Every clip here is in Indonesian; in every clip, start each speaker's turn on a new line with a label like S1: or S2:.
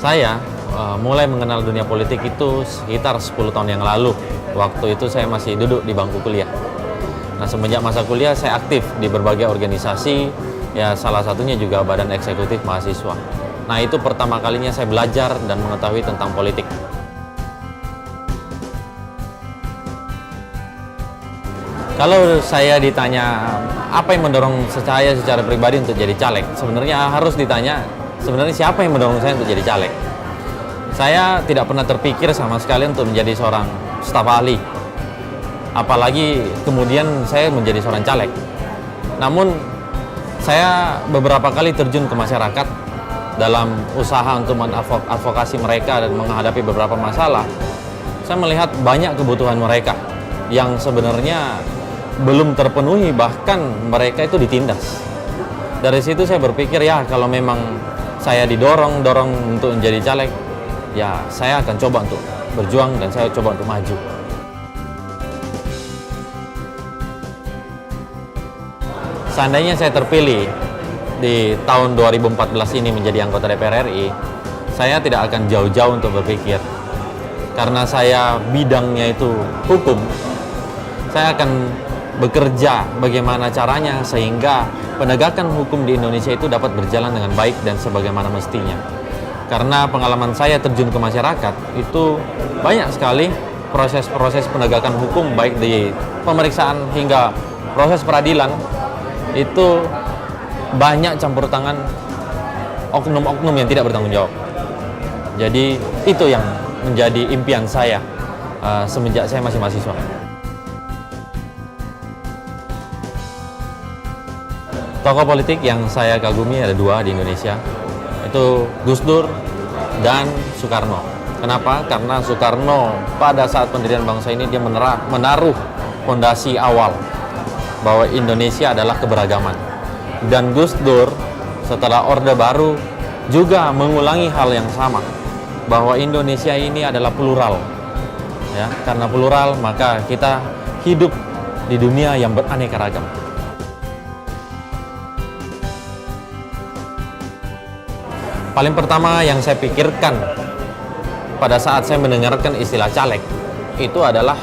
S1: Saya mulai mengenal dunia politik itu sekitar 10 tahun yang lalu. Waktu itu saya masih duduk di bangku kuliah. Nah, semenjak masa kuliah saya aktif di berbagai organisasi, ya salah satunya juga Badan Eksekutif Mahasiswa. Nah, itu pertama kalinya saya belajar dan mengetahui tentang politik. Kalau saya ditanya apa yang mendorong saya secara pribadi untuk jadi caleg, sebenarnya harus ditanya sebenarnya siapa yang mendorong saya untuk jadi caleg. Saya tidak pernah terpikir sama sekali untuk menjadi seorang staf ahli, apalagi kemudian saya menjadi seorang caleg. Namun saya beberapa kali terjun ke masyarakat dalam usaha untuk mengadvokasi mereka dan menghadapi beberapa masalah. Saya melihat banyak kebutuhan mereka yang sebenarnya belum terpenuhi, bahkan mereka itu ditindas. Dari situ saya berpikir, ya kalau memang saya didorong untuk menjadi caleg, ya saya akan coba untuk berjuang dan saya coba untuk maju. Seandainya saya terpilih di tahun 2014 ini menjadi anggota DPR RI, saya tidak akan jauh-jauh untuk berpikir. Karena saya bidangnya itu hukum, saya akan bekerja bagaimana caranya sehingga penegakan hukum di Indonesia itu dapat berjalan dengan baik dan sebagaimana mestinya. Karena pengalaman saya terjun ke masyarakat itu banyak sekali proses-proses penegakan hukum, baik di pemeriksaan hingga proses peradilan, itu banyak campur tangan oknum-oknum yang tidak bertanggung jawab. Jadi itu yang menjadi impian saya semenjak saya masih mahasiswa. Tokoh politik yang saya kagumi ada dua di Indonesia, itu Gus Dur dan Soekarno. Kenapa? Karena Soekarno pada saat pendirian bangsa ini dia menaruh fondasi awal bahwa Indonesia adalah keberagaman. Dan Gus Dur setelah Orde Baru juga mengulangi hal yang sama, bahwa Indonesia ini adalah plural. Ya, karena plural maka kita hidup di dunia yang beraneka ragam. Paling pertama yang saya pikirkan pada saat saya mendengarkan istilah caleg itu adalah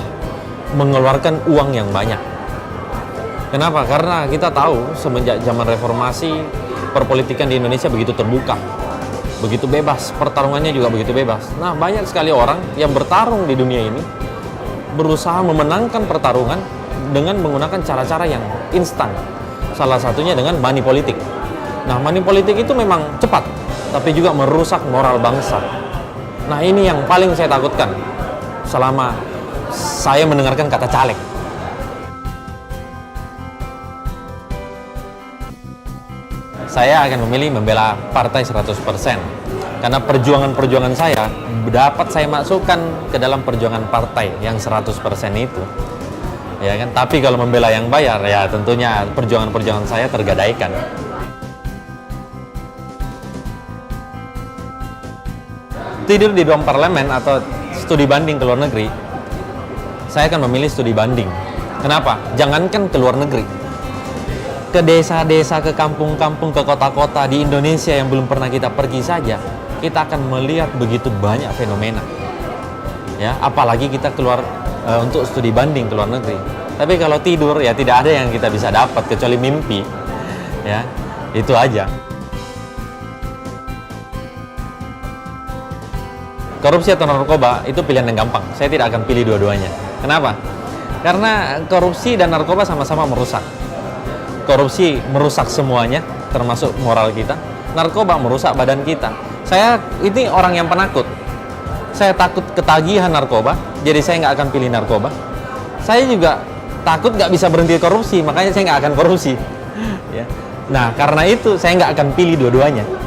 S1: mengeluarkan uang yang banyak. Kenapa? Karena kita tahu semenjak zaman reformasi perpolitikan di Indonesia begitu terbuka, begitu bebas, pertarungannya juga begitu bebas. Nah, banyak sekali orang yang bertarung di dunia ini berusaha memenangkan pertarungan dengan menggunakan cara-cara yang instan. Salah satunya dengan money politik. Nah, money politik itu memang cepat, tapi juga merusak moral bangsa. Nah, ini yang paling saya takutkan selama saya mendengarkan kata caleg. Saya akan memilih membela partai 100%. Karena perjuangan-perjuangan saya dapat saya masukkan ke dalam perjuangan partai yang 100% itu. Ya kan? Tapi kalau membela yang bayar, ya tentunya perjuangan-perjuangan saya tergadaikan. Tidur di ruang parlemen atau studi banding ke luar negeri, saya akan memilih studi banding. Kenapa? Jangankan ke luar negeri, ke desa-desa, ke kampung-kampung, ke kota-kota di Indonesia yang belum pernah kita pergi saja, kita akan melihat begitu banyak fenomena. Ya, apalagi kita keluar untuk studi banding ke luar negeri. Tapi kalau tidur, ya tidak ada yang kita bisa dapat kecuali mimpi. Ya, itu aja. Korupsi atau narkoba itu pilihan yang gampang. Saya tidak akan pilih dua-duanya. Kenapa? Karena korupsi dan narkoba sama-sama merusak. Korupsi merusak semuanya, termasuk moral kita. Narkoba merusak badan kita. Saya ini orang yang penakut. Saya takut ketagihan narkoba, jadi saya nggak akan pilih narkoba. Saya juga takut nggak bisa berhenti korupsi, makanya saya nggak akan korupsi. Ya. Nah, karena itu saya nggak akan pilih dua-duanya.